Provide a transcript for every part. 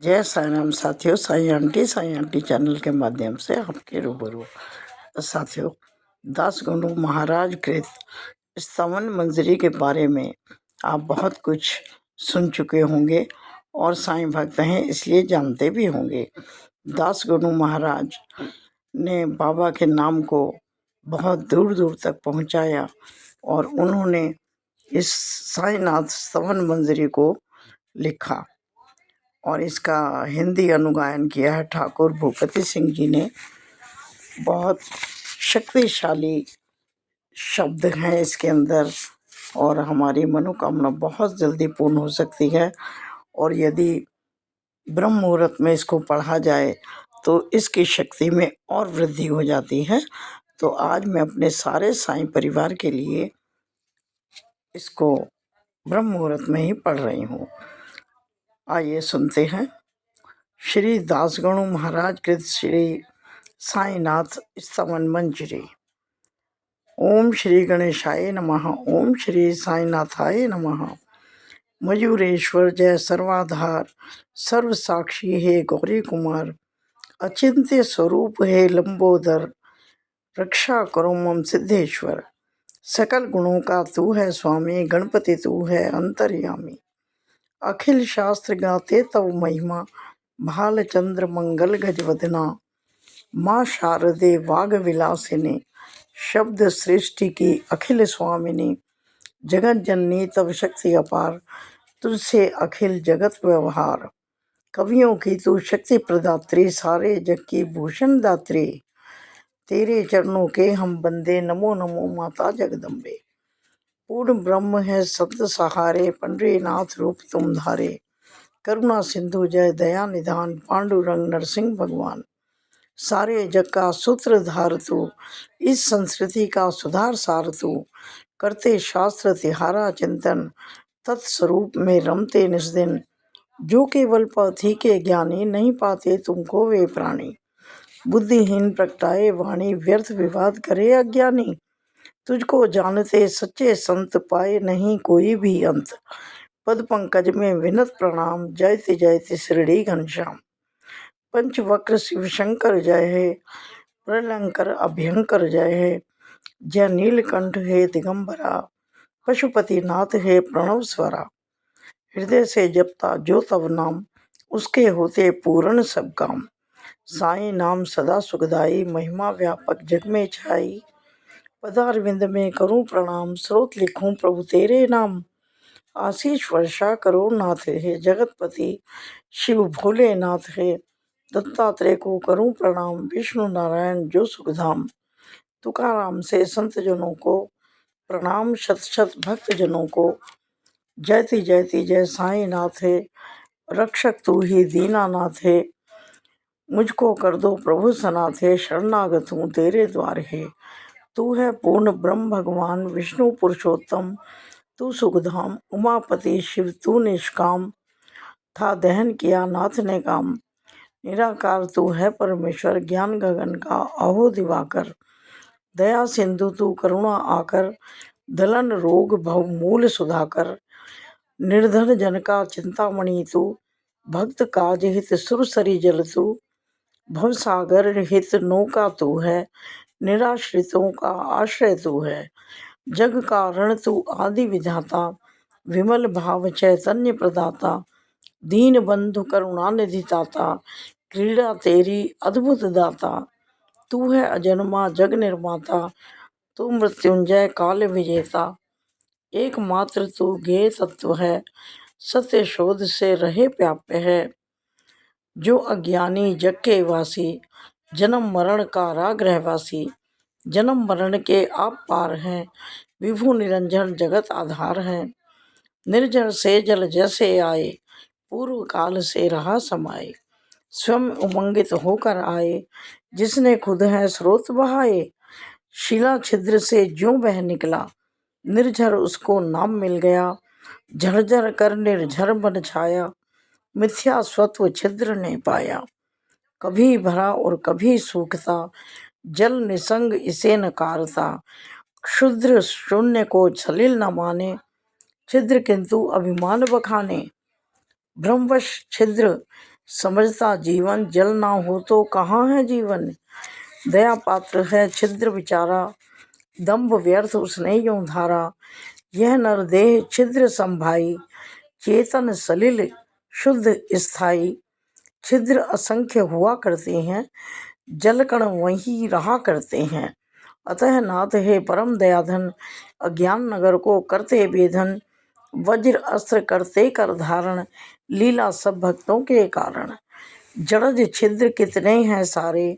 जय साई राम साथियों, Sai aunty channel के माध्यम से आपके रूबरू। साथियों, दास गुरु महाराज कृत स्तवन मंजरी के बारे में आप बहुत कुछ सुन चुके होंगे और साईं भक्त हैं इसलिए जानते भी होंगे। दास गुरु महाराज ने बाबा के नाम को बहुत दूर दूर तक पहुंचाया और उन्होंने इस साईनाथ स्तवन मंजरी को लिखा और इसका हिंदी अनुगायन किया है ठाकुर भूपति सिंह जी ने। बहुत शक्तिशाली शब्द हैं इसके अंदर और हमारी मनोकामना बहुत जल्दी पूर्ण हो सकती है। और यदि ब्रह्म मुहूर्त में इसको पढ़ा जाए तो इसकी शक्ति में और वृद्धि हो जाती है। तो आज मैं अपने सारे साईं परिवार के लिए इसको ब्रह्म मुहूर्त में ही पढ़ रही हूँ। आइए सुनते हैं। श्री दासगणु महाराज कृत श्री साईनाथ स्तवन मंजरी। ओम श्री गणेशाय नमः। ओम श्री साईनाथाय नमः। मयूरेश्वर जय सर्वाधार, सर्व साक्षी हे गौरी कुमार, अचिंत्य स्वरूप हे लंबोदर, रक्षा करो मम सिद्धेश्वर। सकल गुणों का तू है स्वामी, गणपति तू है अंतर्यामी। अखिल शास्त्र गाते तव महिमा, भालचंद्र मंगल गजवदना। माँ शारदे वाग विलासिनी, शब्द सृष्टि की अखिल स्वामिनी। जगत जननी तव शक्ति अपार, तुझसे अखिल जगत व्यवहार। कवियों की तू शक्ति प्रदात्री, सारे जग की भूषण दात्री। तेरे चरणों के हम बंदे, नमो नमो माता जगदम्बे। पूर्ण ब्रह्म है शब्द सहारे, पंडरीनाथ रूप तुम धारे। करुणा सिंधु जय दया निधान, पांडुरंग नरसिंह भगवान। सारे जग का सूत्रधार तू, इस संस्कृति का सुधार सार तू। करते शास्त्र तिहारा चिंतन, तत्स्वरूप में रमते निज दिन। जो केवल पथी के ज्ञानी, नहीं पाते तुमको वे प्राणी। बुद्धिहीन प्रगटाए वाणी, व्यर्थ विवाद करे अज्ञानी। तुझको जानते सच्चे संत, पाए नहीं कोई भी अंत। पद पंकज में विनत प्रणाम, जयति जयति शिरडी घनश्याम। पंचवक्र शिव शंकर जय है, प्रलंकर अभयंकर जय है। जय नीलकंठ है दिगंबरा, पशुपति नाथ है प्रणव स्वरा। हृदय से जपता जो तव नाम, उसके होते पूर्ण सब काम। साईं नाम सदा सुखदाई, महिमा व्यापक जग में छाई। पदारविंद में करूं प्रणाम, स्रोत लिखूं प्रभु तेरे नाम। आशीष वर्षा करो नाथ है, जगतपति शिव भोलेनाथ है। दत्तात्रेय को करूं प्रणाम, विष्णु नारायण जो सुखधाम। तुकाराम से संत जनों को प्रणाम, शत शत भक्त जनों को। जयति जयति जय साईं नाथ है, रक्षक तू ही दीनानाथ है। मुझको कर दो प्रभु सनाथ है, शरणागत हूँ तेरे द्वार है। तू है पूर्ण ब्रह्म भगवान, विष्णु पुरुषोत्तम तू सुखधाम। उमापति शिव तू निष्काम, था दहन किया नाथ ने काम। निराकार तू है परमेश्वर, ज्ञान गगन का अहो दिवाकर। दया सिंधु तू करुणा आकर, दलन रोग भव मूल सुधाकर। निर्धन जन का चिंतामणि तू, भक्त काज हित सुरसरी जल तू। भवसागर हित नौका तू है, निराश्रितों का आश्रय तू है। जग कारण तू आदि विधाता, विमल भाव चैतन्य प्रदाता। दीन बंधु करुणा निधि दाता, क्रीड़ा तेरी अद्भुत दाता। तू है अजन्मा जग निर्माता, तू मृत्युंजय काल विजेता। एकमात्र तू ज्ञेय तत्व है, सत्य शोध से रहे व्याप्य है। जो अज्ञानी जग के वासी, जन्म मरण का रागृहवासी। जन्म मरण के आप पार हैं, विभु निरंजन जगत आधार हैं। निर्जल से जल जैसे आए, पूर्व काल से रहा समाये। स्वयं उमंगित होकर आए, जिसने खुद है स्रोत बहाए। शिला छिद्र से ज्यों बह निकला, निर्झर उसको नाम मिल गया। झरझर कर निर्झर बन छाया, मिथ्या स्वत्व छिद्र ने पाया। कभी भरा और कभी सूखता, जल निसंग इसे नकारता। क्षुद्र शून्य को सलिल न माने, छिद्र किंतु अभिमान बखाने। ब्रह्मवश छिद्र समझता जीवन, जल ना हो तो कहाँ है जीवन। दया पात्र है छिद्र विचारा, दंभ व्यर्थ उसने यूं धारा। यह नरदेह छिद्र संभाई, चेतन सलिल शुद्ध स्थाई। छिद्र असंख्य हुआ करते हैं, जलकण वहीं रहा करते हैं। अतः नाथ हे परम दयाधन, अज्ञान नगर को करते वेधन। वज्र अस्त्र करते कर धारण, लीला सब भक्तों के कारण। जड़ज छिद्र कितने हैं सारे,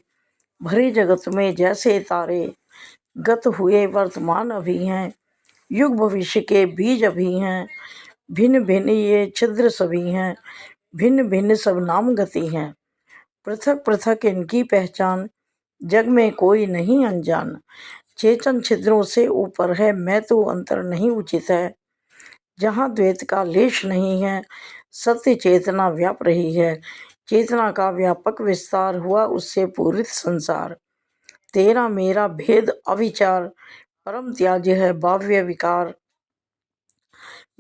भरे जगत में जैसे तारे। गत हुए वर्तमान अभी हैं, युग भविष्य के बीज अभी हैं। भिन्न भिन्न ये छिद्र सभी हैं, भिन्न भिन्न सब नाम गति हैं। पृथक पृथक इनकी पहचान, जग में कोई नहीं अनजान। चेतन छिद्रों से ऊपर है, मैं तो अंतर नहीं उचित है। जहाँ द्वैत का लेश नहीं है, सत्य चेतना व्याप रही है। चेतना का व्यापक विस्तार हुआ, उससे पूरित संसार। तेरा मेरा भेद अविचार, परम त्याज्य है बाह्य विकार।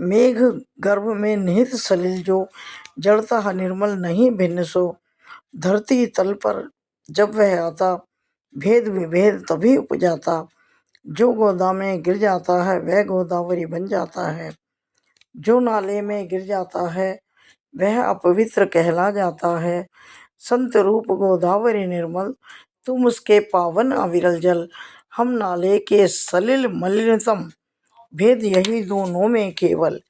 मेघ गर्भ में निहित सलिल जो, जड़ता है निर्मल नहीं भिन्न सो। धरती तल पर जब वह आता, भेद विभेद तभी उपजाता। जो गोदा में गिर जाता है, वह गोदावरी बन जाता है। जो नाले में गिर जाता है, वह अपवित्र कहला जाता है। संत रूप गोदावरी निर्मल, तुम उसके पावन अविरल जल। हम नाले के सलिल मलिनतम, भेद यही दोनों में केवल।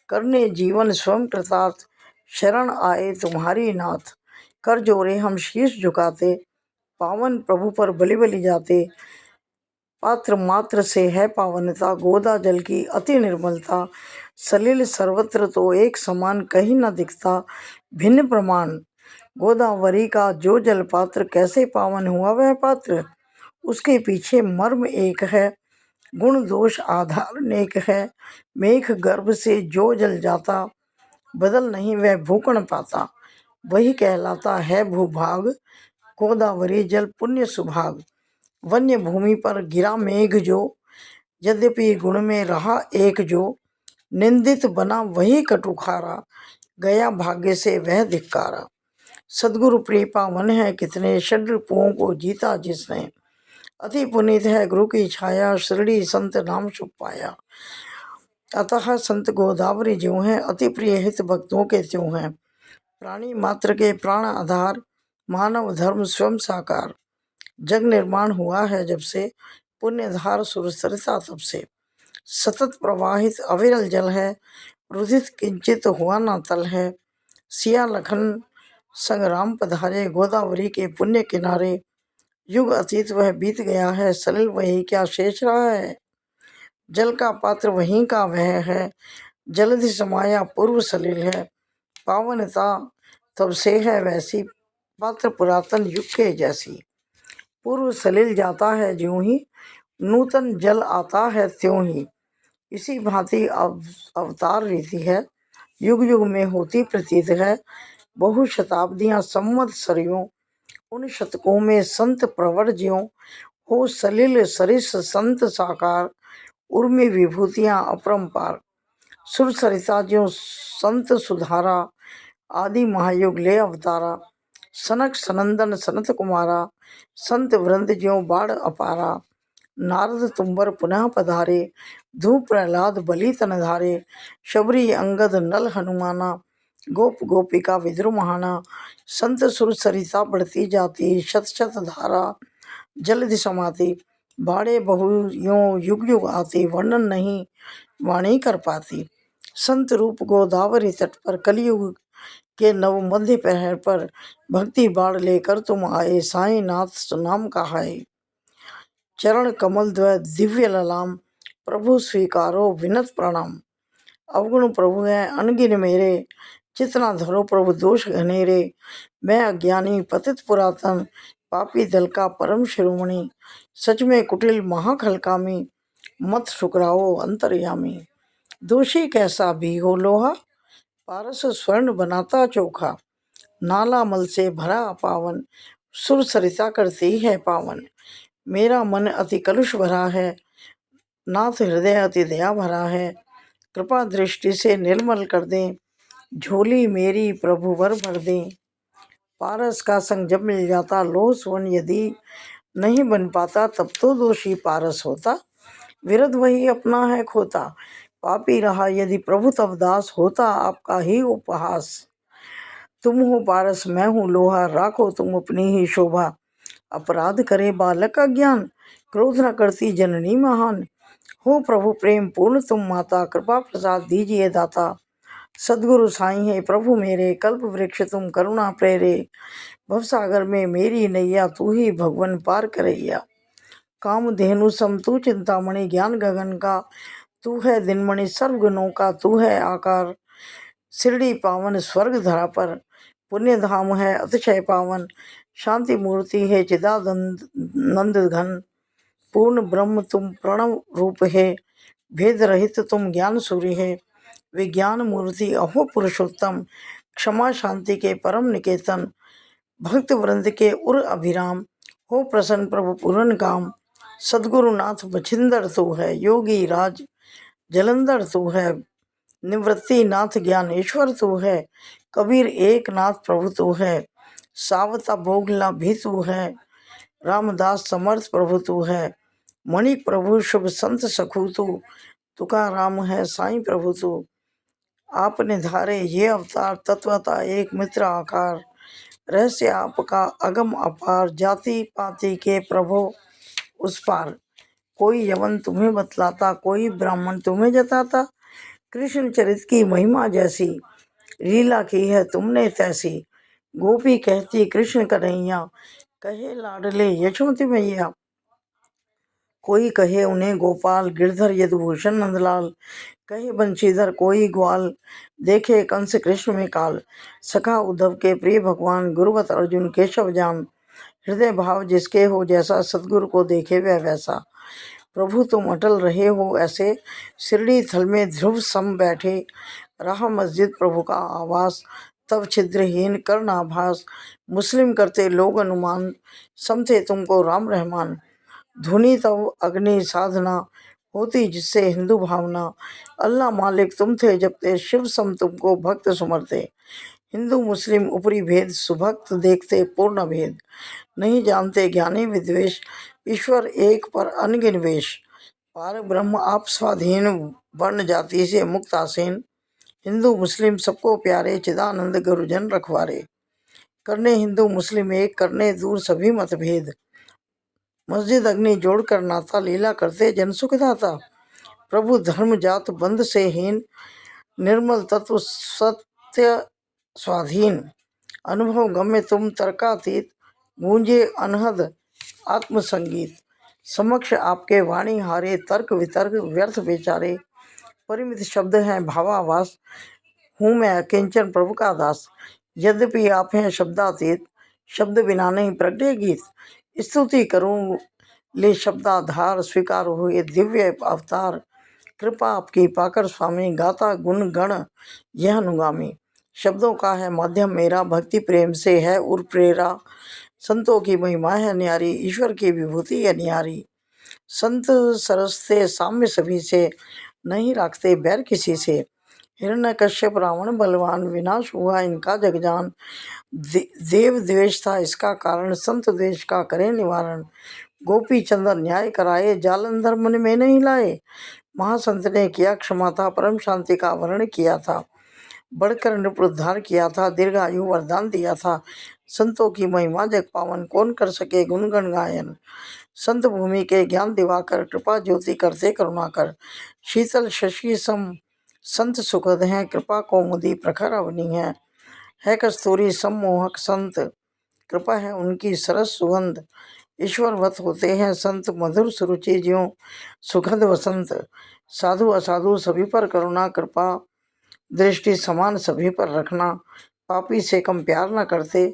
करने जीवन स्वयं कृतार्थ, शरण आए तुम्हारी नाथ। कर जोरे हम शीश झुकाते, पावन प्रभु पर बलि बलि जाते। पात्र मात्र से है पावनता, गोदा जल की अति निर्मलता। सलिल सर्वत्र तो एक समान, कहीं न दिखता भिन्न प्रमाण। गोदावरी का जो जल पात्र, कैसे पावन हुआ वह पात्र। उसके पीछे मर्म एक है, गुण दोष आधार नेक है। मेघ गर्भ से जो जल जाता, बदल नहीं वह भूकण पाता। वही कहलाता है भूभाग, गोदावरी जल पुण्य सुभाग। वन्य भूमि पर गिरा मेघ जो, यद्यपि गुण में रहा एक जो। निंदित बना वही कटुखारा, गया भाग्य से वह धिक्कारा। सद्गुरु प्रिय पावन है कितने, षड्रिपुओं को जीता जिसने। अति पुनीत है गुरु की छाया, शिरडी संत नाम छुप पाया। अतः संत गोदावरी ज्यों हैं, अति प्रिय हित भक्तों के त्यों हैं। प्राणी मात्र के प्राण आधार, मानव धर्म स्वयं साकार। जग निर्माण हुआ है जब से, पुण्यधार सुरसरिता तब से। सतत प्रवाहित अविरल जल है, रुधित किंचित हुआ ना तल है। सिया लखन संग्राम पधारे, गोदावरी के पुण्य किनारे। युग अतीत वह बीत गया है, सलिल वही क्या शेष रहा है। जल का पात्र वहीं का वह है, जलधि समाया पूर्व सलिल है। पावनता तब से है वैसी, पात्र पुरातन युग के जैसी। पूर्व सलिल जाता है ज्यों ही, नूतन जल आता है त्यों ही। इसी भांति अवतार रीति है, युग युग में होती प्रतीत है। बहु शताब्दियां संवत्सरियों, उन शतकों में संत प्रवर ज्यों। हो सलिल सरिस संत साकार, उर्मी विभूतियां अपरंपार। सुर सरिता ज्यों संत सुधारा, आदि महायुग ले अवतारा। सनक सनंदन सनत कुमारा, संत वृंद ज्यों बाढ़ अपारा। नारद तुम्बर पुनः पधारे, धूप प्रहलाद बलि तन धारे। शबरी अंगद नल हनुमाना, गोप गोपिका विद्रुमहाना। संत सुर सरिता बढ़ती जाती, शत शत धारा जलधि समाती। बाड़े बहु यों युग युग आती, वर्णन नहीं वाणी कर पाती। संत रूप गोदावरी तट पर, कलयुग के नव मध्य पहर पर। भक्ति बाढ़ लेकर तुम आए, साईं नाथ नाम कहाए। चरण कमल द्वय दिव्य ललाम, प्रभु स्वीकारो विनत प्रणाम। अवगुण प्रभु है अनगिन मेरे, चितना धरो प्रभु दोष घनेरे। मैं अज्ञानी पतित पुरातन, पापी दल का परम शिरोमणि। सच में कुटिल महाखलकामी, मत ठुकराओ अंतर्यामी। दोषी कैसा भी हो लोहा, पारस स्वर्ण बनाता चोखा। नाला मल से भरा पावन, सुर सरिता करती है पावन। मेरा मन अति कलुष भरा है, नाथ हृदय अति दया भरा है। कृपा दृष्टि से निर्मल कर दें, झोली मेरी प्रभु वर भर दें। पारस का संग जब मिल जाता, लोह सुवन यदि नहीं बन पाता, तब तो दोषी पारस होता। विरध वही अपना है खोता, पापी रहा यदि प्रभु तब दास, होता आपका ही उपहास। तुम हो पारस मैं हूँ लोहा, राखो तुम अपनी ही शोभा। अपराध करे बालक का ज्ञान, क्रोध न करती जननी महान। हो प्रभु प्रेम पूर्ण तुम माता, कृपा प्रसाद दीजिए दाता। सद्गुरु साईं है प्रभु मेरे, कल्प वृक्ष तुम करुणा प्रेरे। भवसागर में मेरी नैया, तू ही भगवन पार करैया। कामधेनु सम तू चिंतामणि, ज्ञान गगन का तू है दिनमणि। सर्वगुणों का तू है आकार, शिरडी पावन स्वर्ग धरा पर। पुण्य धाम है अतिशय पावन, शांति मूर्ति है चिदानंद नंद घन। पूर्ण ब्रह्म तुम प्रणव रूप है, भेद रहित तुम ज्ञान सूर्य है। विज्ञान मूर्ति अहो पुरुषोत्तम, क्षमा शांति के परम निकेतन। भक्त वृंद के उर अभिराम, हो प्रसन्न प्रभु पूर्ण काम। सद्गुरुनाथ बछिंदर तू है, योगी राज जलंधर तू है। निवृत्ति नाथ ज्ञानेश्वर तू है, कबीर एक नाथ प्रभु तू है। सावता भोगला भी तू है, रामदास समर्थ प्रभु तू है। मणिक प्रभु शुभ संत सखू तू, तुकाराम है साईं प्रभु तू। आपने धारे ये अवतार, तत्वता एक मित्र आकार। रहस्य आपका अगम अपार, जाति पाति के प्रभु उस पार। कोई यवन तुम्हें बतलाता, कोई ब्राह्मण तुम्हें जताता। कृष्ण चरित की महिमा जैसी, लीला की है तुमने तैसी। गोपी कहती कृष्ण कन्हैया, कहे लाडले यशोमती मैया। कोई कहे उन्हें गोपाल, गिरधर यदुभूषण नंदलाल। कहे बंशीधर कोई ग्वाल, देखे कंस कृष्ण में काल। सखा उद्धव के प्रिय भगवान, गुरुवत अर्जुन केशव जान। हृदय भाव जिसके हो जैसा, सतगुरु को देखे वह वैसा। प्रभु तुम अटल रहे हो ऐसे, शिरडी थल में ध्रुव सम बैठे। रहा मस्जिद प्रभु का आवास, तब छिद्रहीन करनाभास। मुस्लिम करते लोग अनुमान, समझे तुमको राम रहमान। धुनी तब अग्नि साधना, होती जिससे हिंदू भावना। अल्लाह मालिक तुम थे जपते, शिव सम तुमको भक्त सुमरते। हिंदू मुस्लिम उपरी भेद, सुभक्त देखते पूर्ण भेद। नहीं जानते ज्ञानी विद्वेष, ईश्वर एक पर अनगिन वेश। पार ब्रह्म आप स्वाधीन, वर्ण जाति से मुक्त आसीन। हिंदू मुस्लिम सबको प्यारे, चिदानंद गुरुजन रखवारे। करने हिंदू मुस्लिम एक, करने दूर सभी मतभेद। मस्जिद अग्नि जोड़कर नाता, लीला करते जन सुख दाता। प्रभु धर्म जात बंध से हीन, निर्मल तत्व सत्य स्वाधीन। अनुभव गम्य तुम तर्कातीत, गूंजे अनहद आत्मसंगीत। समक्ष आपके वाणी हारे, तर्क वितर्क व्यर्थ बेचारे। परिमित शब्द हैं भावावास, हूँ मैं अकिंचन प्रभु का दास। यद्यपि आप हैं शब्दातीत, शब्द बिना नहीं प्रगटे गीत। स्तुति करूं ले शब्दाधार, स्वीकार हुए दिव्य अवतार। कृपा आपकी पाकर स्वामी, गाता गुण गण यह अनुगामी। शब्दों का है माध्यम मेरा, भक्ति प्रेम से है उर प्रेरा। संतों की महिमा है न्यारी, ईश्वर की विभूति है न्यारी। संत सरसते साम्य सभी से, नहीं रखते बैर किसी से। हिरण्यकश्यप रावण बलवान, विनाश हुआ इनका जगजान। देव द्वेष था इसका कारण, संत द्वेष का करें निवारण। गोपी चंदन न्याय कराए, जालंधर मन में नहीं लाए। महासंत ने किया क्षमा था, परम शांति का वर्ण किया था। बढ़कर नृपोद्धार किया था, दीर्घायु वरदान दिया था। संतों की महिमा जग पावन, कौन कर सके गुणगण गायन। संत भूमि के ज्ञान दिवाकर, कृपा ज्योति करते करुणाकर। शीतल शशि सम संत सुखद हैं, कृपा कौमुदी प्रखर अवनी है कस्तूरी सम्मोहक संत, कृपा है उनकी सरस सुगंध। ईश्वरवत होते हैं संत, मधुर सुरुचि ज्यों सुखद वसंत। साधु असाधु सभी पर करुणा, कृपा दृष्टि समान सभी पर रखना। पापी से कम प्यार न करते,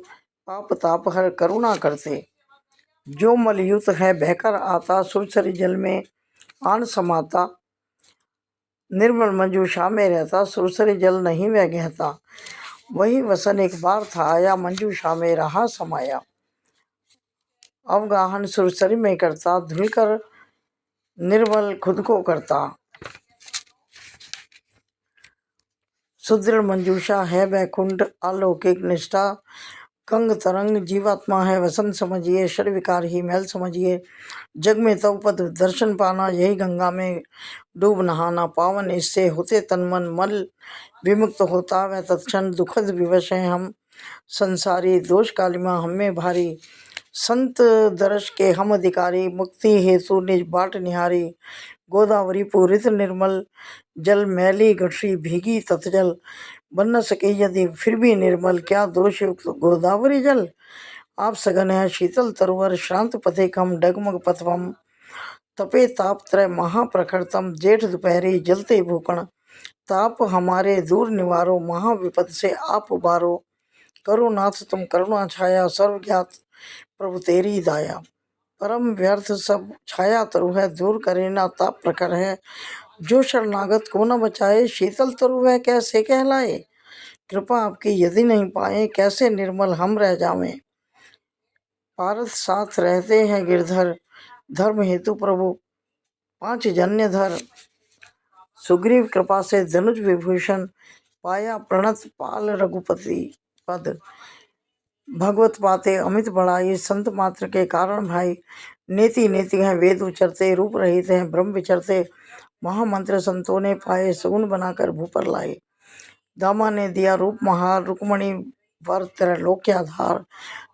पाप ताप हर करुणा करते। जो मलयुत है बहकर आता, सुरसरी जल में आन समाता। निर्मल मंजूषा में रहता, सुरसरी जल नहीं वह गहता। वही वसन एक बार था आया, मंजूषा में रहा समाया। अवगाहन सुरसरी में करता, धुलकर निर्मल खुद को करता। सुदृढ़ मंजूषा है वैकुंठ, अलौकिक निष्ठा कंग तरंग जीवात्मा है वसंत समझिए, षड विकार ही महल समझिए। जग में तव पद दर्शन पाना, यही गंगा में डूब नहाना। पावन इससे होते तन मन, मल विमुक्त होता वह तत्क्षण। दुखद विवश हैं हम संसारी, दोष कालिमा हमें भारी। संत दर्श के हम अधिकारी, मुक्ति हेतु निज बाट निहारी। गोदावरी पूरित निर्मल जल, मैली गठरी भीगी तत्जल। बन न सके यदि फिर भी निर्मल, क्या दोष युक्त गोदावरी जल। आप सघन है शीतल तरुवर, श्रांत पथे कम डगमग पथवम। तपे ताप त्रय महाप्रखरतम, जेठ दोपहरी जलते भूकण। ताप हमारे दूर निवारो, महाविपद से आप उबारो। करो नाथ तुम करुणा छाया, सर्व ज्ञात प्रभु तेरी दाया। परम व्यर्थ सब छाया तरु है, दूर करे ना ताप प्रखर है। जो शरणागत को न बचाए, शीतल तरु वह कैसे कहलाए। कृपा आपकी यदि नहीं पाए, कैसे निर्मल हम रह जावें। पारस साथ रहते हैं गिरधर, धर्म हेतु प्रभु पांच जन्य धर। सुग्रीव कृपा से धनुज विभूषण, पाया प्रणत पाल रघुपति पद। भगवत बातें अमित बड़ाई, संत मात्र के कारण भाई। नीति नीति है वेद उचरते, रूप रहित हैं ब्रह्म विचरते। महामंत्र संतों ने पाए, सगुन बनाकर भूपर लाए। दामा ने दिया रूप महार, रुक्मणी वर त्रैलोक के आधार।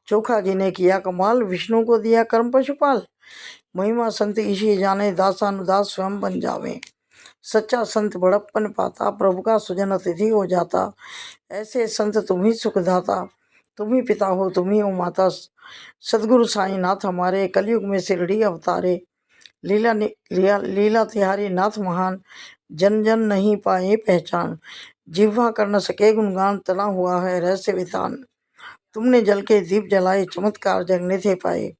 चोखा जी ने किया कमाल, विष्णु को दिया कर्म पशुपाल। महिमा संत ईशी जाने, दासानुदास स्वयं बन जावे। सच्चा संत बड़प्पन पाता, प्रभु का सुजन अतिथि हो जाता। ऐसे संत तुम ही सुखदाता, तुम ही पिता हो तुम ही हो माता। सदगुरु साईं नाथ हमारे, कलयुग में शिरडी अवतारे। लीला तिहारी नाथ महान, जन जन नहीं पाए पहचान। जिह्वा कर न सके गुणगान, तना हुआ है रहस्य वितान। तुमने जल के दीप जलाए, चमत्कार जग ने थे पाए।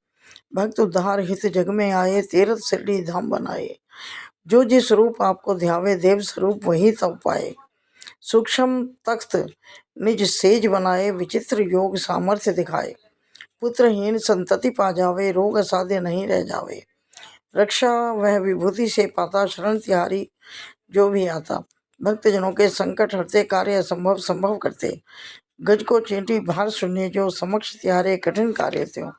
भक्त उद्धार हित जग में आए, तीर्थ शिरडी धाम बनाए। जो जिस रूप आपको ध्यावे, देव स्वरूप वही तब पाए। सूक्ष्म तख्त निज सेज बनाए, विचित्र योग सामर्थ्य दिखाए। पुत्रहीन संतति पा जावे, रोग असाध्य नहीं रह जावे। रक्षा वह विभूति से पाता, शरण तिहारी जो भी आता। भक्तजनों के संकट हरते, कार्य असंभव संभव करते। गज को चींटी भार सुनिए, जो समक्ष तिहारे कठिन कार्य त्यों।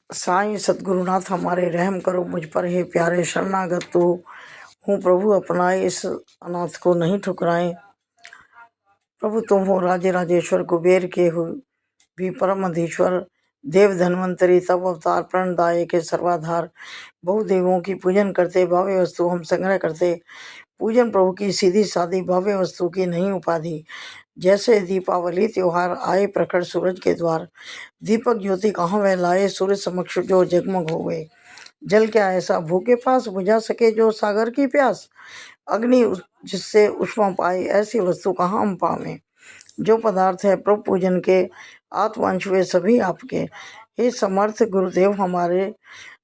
साईं सतगुरुनाथ हमारे, रहम करो मुझ पर हे प्यारे। शरणागत तो हूँ प्रभु अपनाए, इस अनाथ को नहीं ठुकराएं। प्रभु तुम हो राजे राजेश्वर, कुबेर के हो भी परम अधीश्वर। देव धन्वंतरी तब अवतार, प्रणदाय के सर्वाधार। बहुदेवों की पूजन करते, भव्य वस्तु हम संग्रह करते। पूजन प्रभु की सीधी सादी, भव्य वस्तु की नहीं उपाधि। जैसे दीपावली त्योहार आए, प्रखर सूरज के द्वार। दीपक ज्योति कहाँ वह लाए, सूर्य समक्ष जो जगमग हो गए। जल क्या ऐसा भूखे पास, बुझा सके जो सागर की प्यास। अग्नि जिससे उष्मा पाए, ऐसी वस्तु कहाँ हम पावें। जो पदार्थ है प्रभु पूजन के, आत्मांश वे सभी आपके। हे समर्थ गुरुदेव हमारे,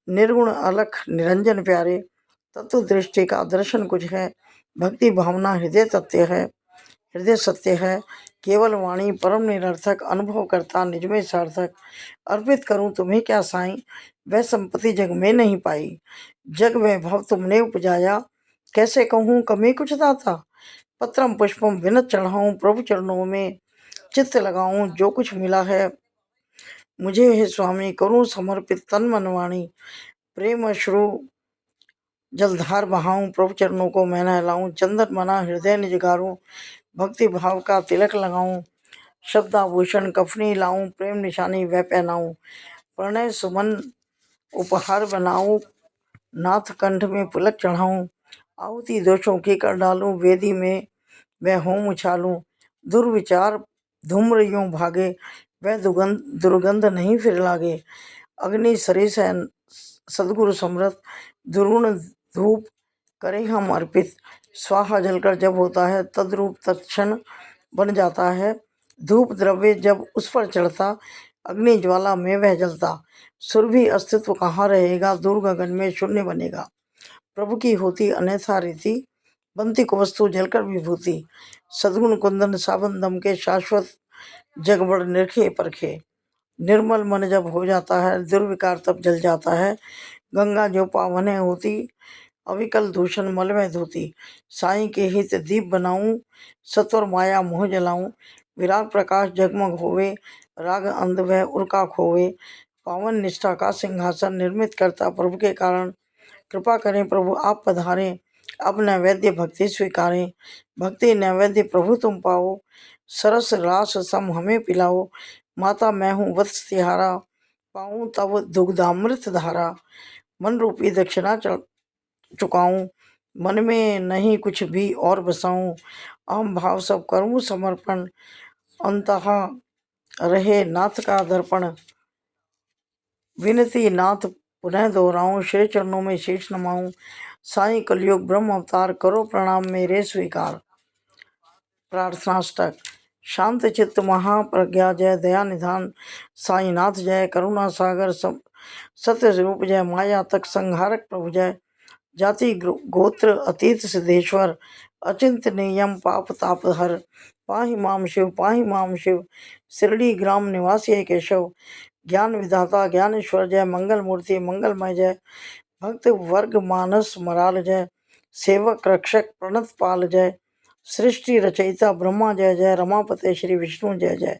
निर्गुण अलख निरंजन प्यारे। तत्व दृष्टि का दर्शन कुछ है, भक्ति भावना हृदय तथ्य है। हृदय सत्य है, केवल वाणी परम निरर्थक। अनुभव करता निज में सार्थक। अर्पित करूं तुम्हें क्या साईं, वह संपत्ति जग में नहीं पाई। जग वैभव तुमने उपजाया, कैसे कहूँ कमी कुछ दाता। पत्रम पुष्पम विनत चढ़ाऊं, प्रभु चरणों में चित्त लगाऊं। जो कुछ मिला है मुझे हे स्वामी, करूं समर्पित तन मन वाणी। प्रेम अश्रु जलधार बहाऊं, प्रभु चरणों को मैं नहलाऊं। चंदन मना हृदय निज गारूं, भक्ति भाव का तिलक लगाऊं। शब्दाभूषण कफनी लाऊं, प्रेम निशानी वह पहनाऊं। प्रणय सुमन उपहार बनाऊं, नाथ कंठ में पुलक चढ़ाऊं। आहुति दोषों की कर डालूं, वेदी में वह होम उछालूं। दुर्विचार धूम्र यूं भागे, वह दुर्गंध नहीं फिर लागे। अग्नि सरिस है सदगुरु समृत, दुर्गुण धूप करे हम अर्पित। स्वाहा जलकर जब होता है, तद्रूप तत्क्षण बन जाता है। धूप द्रव्य जब उस पर चढ़ता, अग्नि ज्वाला में वह जलता। सुरभि अस्तित्व कहाँ रहेगा, दूर गगन में शून्य बनेगा। प्रभु की होती अन्यथा रीति, बनती को वस्तु जलकर विभूति। सद्गुण कुंदन साबन दम के, शाश्वत जग बड़ निरखे परखे। निर्मल मन जब हो जाता है, दुर्विकार तब जल जाता है। गंगा जो पावन है होती, अविकल दूषण मल में धोती। साईं के हित दीप बनाऊं, सत्वर माया मोह जलाऊं। विराग प्रकाश जगमग होवे, राग अंध वह उर्का खोवे। पावन निष्ठा का सिंहासन निर्मित करता प्रभु के कारण। कृपा करें प्रभु आप पधारें, अब नैवेद्य भक्ति स्वीकारें। भक्ति नैवेद्य प्रभु तुम पाओ, सरस रास सम हमें पिलाओ। माता मैं हूँ वत्स तिहारा, पाऊं तब दुग्धामृत धारा। मन रूपी दक्षिणा चुकाऊं, मन में नहीं कुछ भी और बसाऊं। अहम भाव सब करूं समर्पण, अंतः रहे नाथ का दर्पण। विनती नाथ पुनः दोहराऊं, श्री चरणों में शीश नमाऊं। साईं कलयुग ब्रह्म अवतार, करो प्रणाम मेरे स्वीकार। प्रार्थनाष्टक। शांत चित्त महाप्रज्ञा जय, दया निधान साईनाथ जय। करुणा सागर सत्य रूप जय, माया तक संहारक प्रभु जय। जाति गोत्र अतीत सिद्धेश्वर, अचिंत नियम पाप ताप हर। पाहि माम शिव, पाहि माम शिव, शिरडी ग्राम निवासी केशव। ज्ञान विधाता ज्ञानेश्वर जय, मंगल मूर्ति मंगलमय जय। भक्त वर्ग मानस मराल जय, सेवक रक्षक प्रणत पाल जय। सृष्टि रचयिता ब्रह्मा जय जय, रमापते श्री विष्णु जय जय।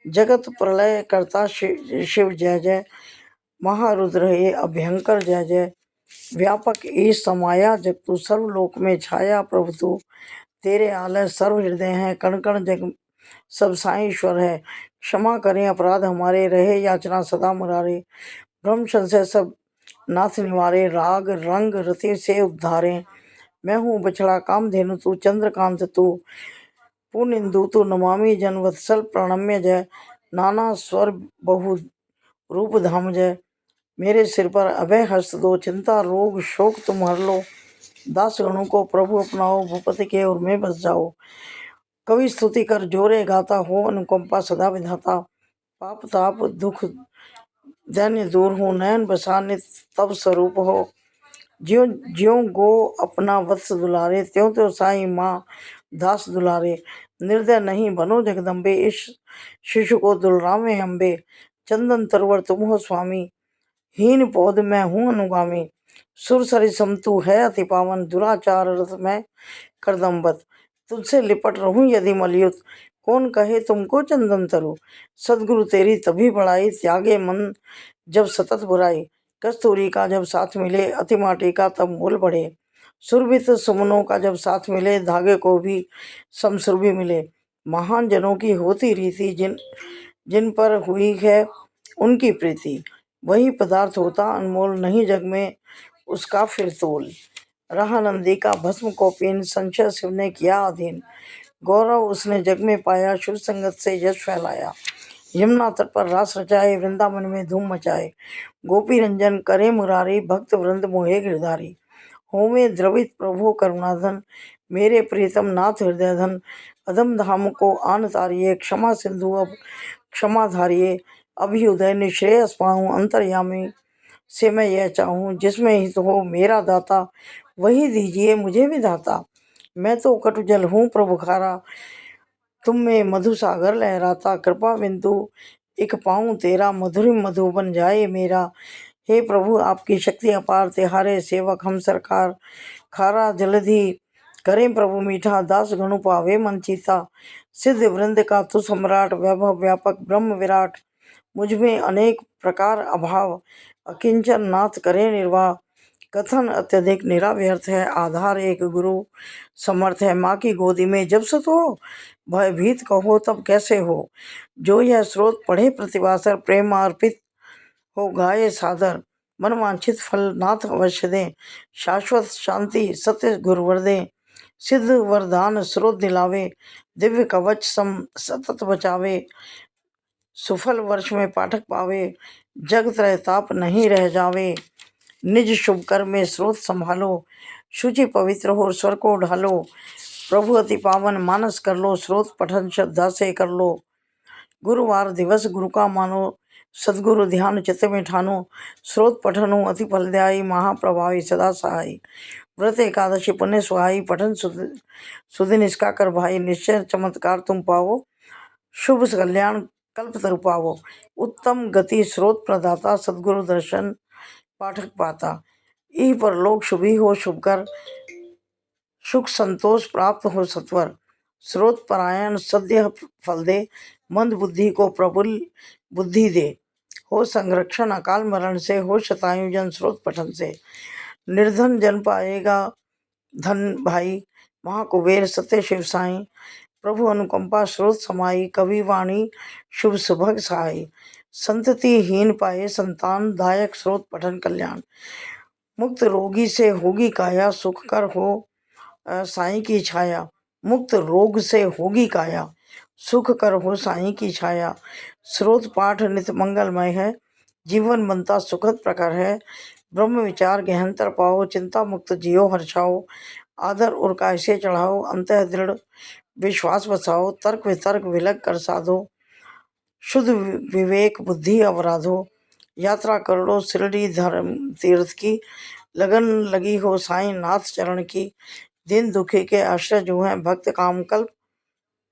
जगत प्रलय करता शिव जय जय, महारुद्र हे अभयंकर जय जय। व्यापक ईश समाया जगतु, सर्वलोक में छाया प्रभु तू। तेरे आलय सर्व हृदय हैं, कण कण जग सब साईं ईश्वर है। क्षमा करें अपराध हमारे, रहे याचना सदा मुरारे। ब्रह्म संशय सब नाथ निवारे, राग रंग रति से उद्धारे। मैं हूँ बछड़ा कामधेनु तू, चंद्रकांत तू पुनिंदु तू। नमामि जन वत्सल प्रणम्य जय, नाना स्वर बहु रूप धाम जय। मेरे सिर पर अभय हस्त दो, चिंता रोग शोक तुम हर लो। दास गणों को प्रभु अपनाओ, भूपति के उर में बस जाओ। कवि स्तुति कर जोरे गाता, हो अनुकंपा सदा विधाता। पाप ताप दुख दैन्य दूर हो, नयन बसा नित तब स्वरूप हो। ज्यों ज्यों गो अपना वत्स दुलारे, त्यों त्यों साईं माँ दास दुलारे। निर्दय नहीं बनो जगदम्बे, इस शिशु को दुलरावे अम्बे। चंदन तरवर तुम हो स्वामी, हीन पौध मैं हूँ अनुगामी। सुर सरि समतु है अति पावन, दुराचार रथ में करदम्बत। तुझसे लिपट रहूं यदि मलयुत, कौन कहे तुमको चंदन तरु। सदगुरु तेरी तभी बड़ाई, त्यागे मन जब सतत बुराई। कस्तूरी का जब साथ मिले, अति माटी का तब मोल बढ़े। सुरभित सुमनों का जब साथ मिले, धागे को भी समसुर भी मिले। महान जनों की होती रीति, जिन पर हुई है उनकी प्रीति। वही पदार्थ होता अनमोल, नहीं जग में उसका फिर तोल। रहा नंदी का भस्म को पीन, संशय शिव ने किया अधीन। गौरव उसने जग में पाया, शुभ संगत से यश फैलाया। यमुना तट पर रास रचाए, वृंदावन में धूम मचाए। गोपी रंजन करे मुरारी, भक्त वृंद मोहे गिरधारी। होमे द्रवित प्रभु करुणाधन, मेरे प्रीतम नाथ हृदय धन। अधम धाम को आन तारिये, क्षमा सिंधु अब क्षमा धारिये। अभ्युदय निश्रेयस पाऊं, अंतर्यामी से मैं यह चाहूं। जिसमें हित हो मेरा दाता, वही दीजिए मुझे विधाता। मैं तो कटु जल हूँ प्रभु खारा, तुम में मधु सागर लहराता। कृपा बिंदु एक पाऊं तेरा, मधुरिम मधु बन जाए मेरा। हे प्रभु आपकी शक्ति अपार, तिहारे सेवक हम सरकार। खारा जलधि करें प्रभु मीठा, दास गणु पावे मन चीता। सिद्ध वृंद का तू सम्राट, वैभव व्यापक ब्रह्म विराट। मुझ में अनेक प्रकार अभाव, अकिंचन नाथ करे निर्वाह। कथन अत्यधिक निरा व्यर्थ है, आधार एक गुरु समर्थ है। माँ की गोदी में जब सुत हो, भयभीत कहो तब कैसे हो। जो यह स्रोत पढ़े प्रतिवासर, प्रेम अर्पित हो गाये सादर। मन वांछित फल नाथ अवश्य दें, शाश्वत शांति सत्य गुरुवर दें। सिद्ध वरदान स्रोत दिलावे, दिव्य कवच सम सतत बचावे। सुफल वर्ष में पाठक पावे, जग त्रय ताप नहीं रह जावे। निज शुभ कर्म में स्रोत संभालो, शुचि पवित्र हो स्वर को ढालो। प्रभु अति पावन मानस कर लो, स्रोत पठन श्रद्धा से कर लो। गुरुवार दिवस गुरु का मानो, सदगुरु ध्यान चित्त में ठानो। स्रोत पठनु अति फलदायी, महाप्रभावी सदा सहाय। व्रत एकादशी पुण्य सुहाई, पठन सुधि निष्का कर भाई। निश्चय चमत्कार तुम पाओ, शुभ कल्याण कल्प तरु पावो। उत्तम गति स्रोत प्रदाता, सदगुरु दर्शन पाठक पाता। इह परलोक शुभी हो शुभकर, सुख संतोष प्राप्त हो सत्वर। स्रोत परायण सद्य फल दे, मंद बुद्धि को प्रबल बुद्धि दे। हो संरक्षण अकाल मरण से, हो शतायु जन स्रोत पठन से। निर्धन जन पाएगा धन भाई, महाकुबेर सत्य शिव साई। प्रभु अनुकंपा स्रोत समाई, कवि वाणी शुभ सुभग सहाय। संतति हीन पाए संतान, दायक स्रोत पठन कल्याण। मुक्त रोगी से होगी काया, सुख कर हो साईं की छाया। मुक्त रोग से होगी काया, सुख कर हो साईं की छाया। स्रोत पाठ नित मंगलमय है, जीवन बनता सुखद प्रकार है। ब्रह्म विचार गहनतर पाओ, चिंता मुक्त जियो हर्षाओ। आदर और कैसे चढ़ाओ, अंतः दृढ़ विश्वास बसाओ। तर्क वितर्क विलग कर साधो, शुद्ध विवेक बुद्धि अवराधो। यात्रा करो शिरडी धर्म तीर्थ की, लगन लगी हो साईं नाथ चरण की। दिन दुखी के आश्रय जो हैं, भक्त काम कल्प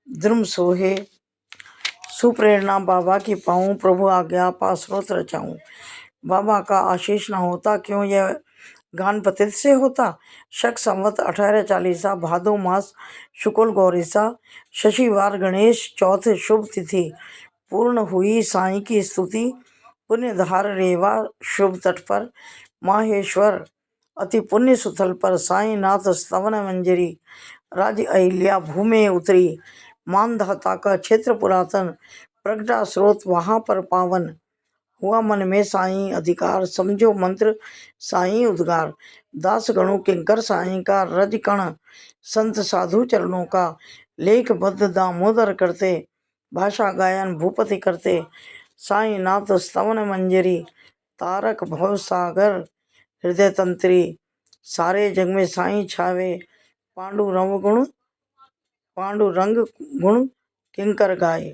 द्रुम सोहे। सुप्रेरणा बाबा की पाऊं, प्रभु आज्ञा पा स्रोत रचाऊं। बाबा का आशीष न होता, क्यों यह गान पतित से होता। शक संवत 1840, भादो मास शुक्ल गौरीसा। शशिवार गणेश चौथ शुभ तिथि, पूर्ण हुई साईं की स्तुति। पुण्यधार रेवा शुभ तट पर, माहेश्वर अति पुण्य सुथल पर। साईं नाथ स्तवन मंजरी, राज अहिल्या भूमि उतरी। मानधाता का क्षेत्र पुरातन, प्रगटा स्रोत वहां पर पावन। हुआ मन में साईं अधिकार, समझो मंत्र साईं उद्गार। दास गणों किंकर साईं का, रज कण संत साधु चरणों का। लेख बद्ध दामोदर करते, भाषा गायन भूपति करते। साईं नाथ स्तवन मंजरी, तारक भव सागर हृदय तंत्री। सारे जग में साईं छावे, पांडुरंग गुण किंकर गाए।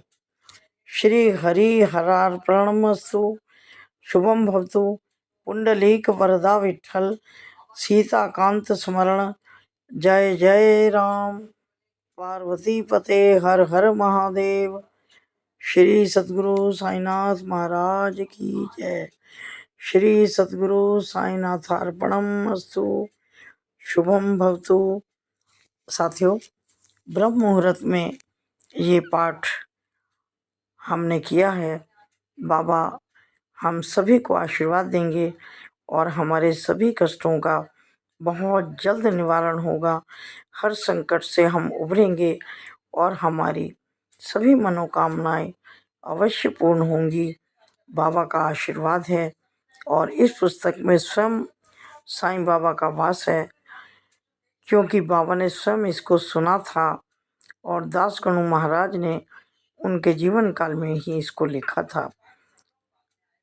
श्री हरि हरार्पणमस्तु, शुभम भवतु। पुंडलीक वरदा विठ्ठल, सीताकांत स्मरण। जय जय राम, पार्वती पते हर हर महादेव। श्री सद्गुरु साईनाथ महाराज की जय। श्री सद्गुरु साईनाथार्पणमस्तु, शुभम भवतु। साथियों, ब्रह्म मुहूर्त में ये पाठ हमने किया है। बाबा हम सभी को आशीर्वाद देंगे और हमारे सभी कष्टों का बहुत जल्द निवारण होगा। हर संकट से हम उभरेंगे और हमारी सभी मनोकामनाएं अवश्य पूर्ण होंगी। बाबा का आशीर्वाद है और इस पुस्तक में स्वयं साईं बाबा का वास है, क्योंकि बाबा ने स्वयं इसको सुना था और दासगणु महाराज ने उनके जीवन काल में ही इसको लिखा था।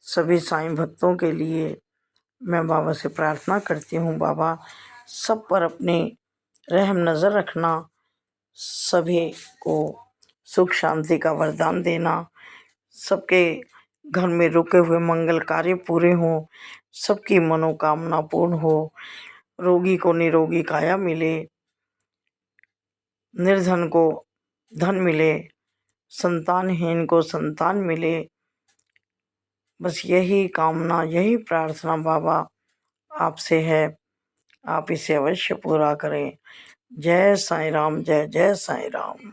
सभी साईं भक्तों के लिए मैं बाबा से प्रार्थना करती हूँ, बाबा सब पर अपनी रहम नज़र रखना, सभी को सुख शांति का वरदान देना, सबके घर में रुके हुए मंगल कार्य पूरे हों, सबकी मनोकामना पूर्ण हो, रोगी को निरोगी काया मिले, निर्धन को धन मिले, संतानहीन को संतान मिले। बस यही कामना, यही प्रार्थना बाबा आपसे है, आप इसे अवश्य पूरा करें। जय साईं राम, जय जय साईं राम।